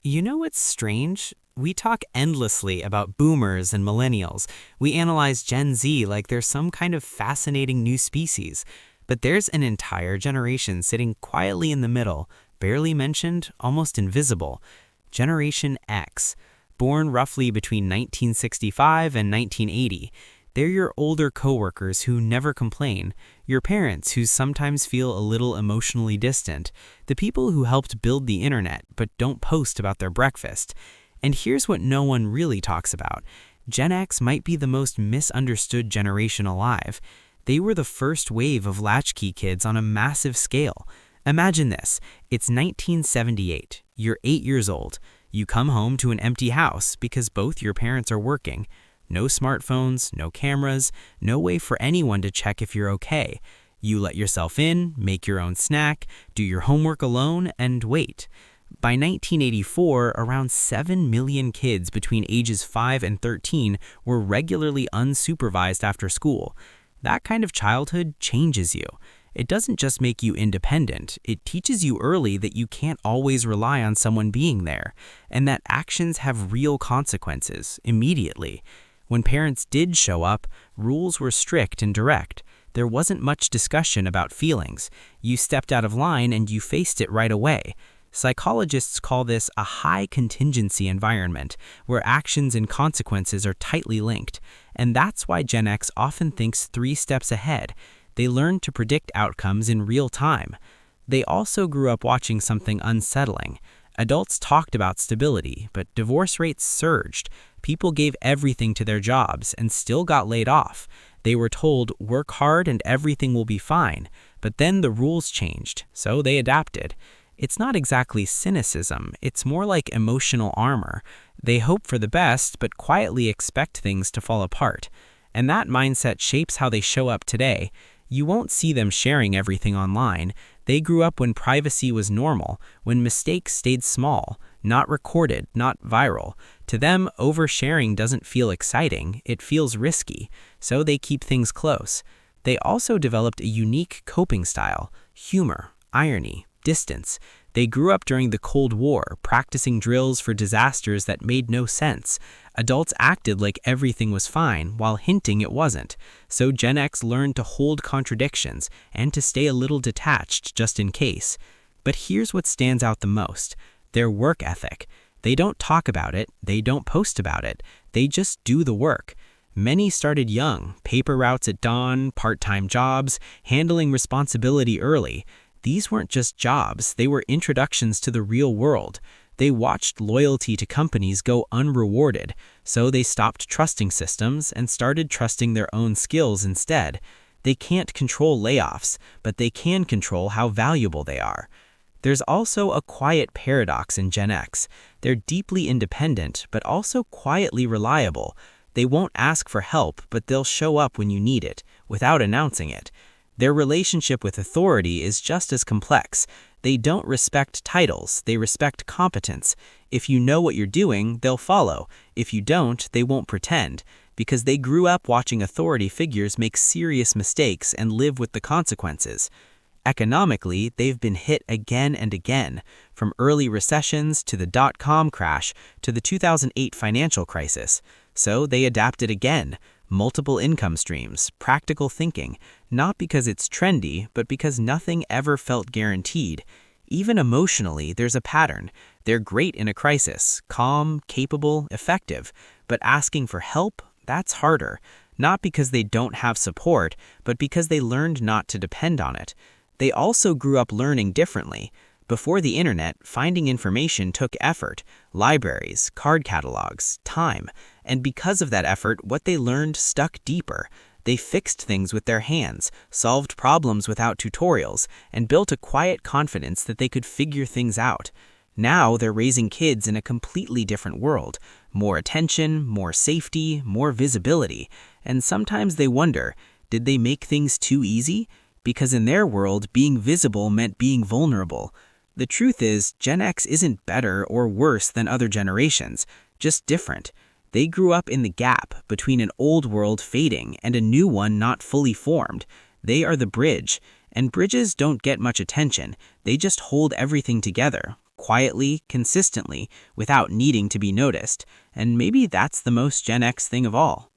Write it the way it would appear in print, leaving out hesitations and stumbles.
You know what's strange? We talk endlessly about boomers and millennials. We analyze Gen Z like they're some kind of fascinating new species. But there's an entire generation sitting quietly in the middle, barely mentioned, almost invisible. Generation X, born roughly between 1965 and 1980. They're your older coworkers who never complain, your parents who sometimes feel a little emotionally distant, the people who helped build the internet but don't post about their breakfast. And here's what no one really talks about. Gen X might be the most misunderstood generation alive. They were the first wave of latchkey kids on a massive scale. Imagine this. It's 1978. You're 8 years old. You come home to an empty house because both your parents are working. No smartphones, no cameras, no way for anyone to check if you're okay. You let yourself in, make your own snack, do your homework alone, and wait. By 1984, around 7 million kids between ages 5 and 13 were regularly unsupervised after school. That kind of childhood changes you. It doesn't just make you independent, it teaches you early that you can't always rely on someone being there, and that actions have real consequences, immediately. When parents did show up, rules were strict and direct. There wasn't much discussion about feelings. You stepped out of line and you faced it right away. Psychologists call this a high contingency environment, where actions and consequences are tightly linked. And that's why Gen X often thinks 3 steps ahead. They learn to predict outcomes in real time. They also grew up watching something unsettling. Adults talked about stability, but divorce rates surged. People gave everything to their jobs and still got laid off. They were told, work hard and everything will be fine. But then the rules changed, so they adapted. It's not exactly cynicism, it's more like emotional armor. They hope for the best, but quietly expect things to fall apart. And that mindset shapes how they show up today. You won't see them sharing everything online. They grew up when privacy was normal, when mistakes stayed small, not recorded, not viral. To them, oversharing doesn't feel exciting, it feels risky, so they keep things close. They also developed a unique coping style: humor, irony, distance. They grew up during the Cold War, practicing drills for disasters that made no sense. Adults acted like everything was fine while hinting it wasn't. So Gen X learned to hold contradictions and to stay a little detached just in case. But here's what stands out the most: their work ethic. They don't talk about it, they don't post about it, they just do the work. Many started young, paper routes at dawn, part-time jobs, handling responsibility early. These weren't just jobs, they were introductions to the real world. They watched loyalty to companies go unrewarded, so they stopped trusting systems and started trusting their own skills instead. They can't control layoffs, but they can control how valuable they are. There's also a quiet paradox in Gen X. They're deeply independent, but also quietly reliable. They won't ask for help, but they'll show up when you need it, without announcing it. Their relationship with authority is just as complex. They don't respect titles, they respect competence. If you know what you're doing, they'll follow. If you don't, they won't pretend, because they grew up watching authority figures make serious mistakes and live with the consequences. Economically, they've been hit again and again, from early recessions to the dot-com crash to the 2008 financial crisis. So they adapted again. Multiple income streams, practical thinking, not because it's trendy, but because nothing ever felt guaranteed. Even emotionally, there's a pattern. They're great in a crisis, calm, capable, effective, but asking for help, that's harder. Not because they don't have support, but because they learned not to depend on it. They also grew up learning differently. Before the internet, finding information took effort, libraries, card catalogs, time, and because of that effort, what they learned stuck deeper. They fixed things with their hands, solved problems without tutorials, and built a quiet confidence that they could figure things out. Now they're raising kids in a completely different world. More attention, more safety, more visibility. And sometimes they wonder, did they make things too easy? Because in their world, being visible meant being vulnerable. The truth is, Gen X isn't better or worse than other generations, just different. They grew up in the gap between an old world fading and a new one not fully formed. They are the bridge, and bridges don't get much attention, they just hold everything together, quietly, consistently, without needing to be noticed, and maybe that's the most Gen X thing of all.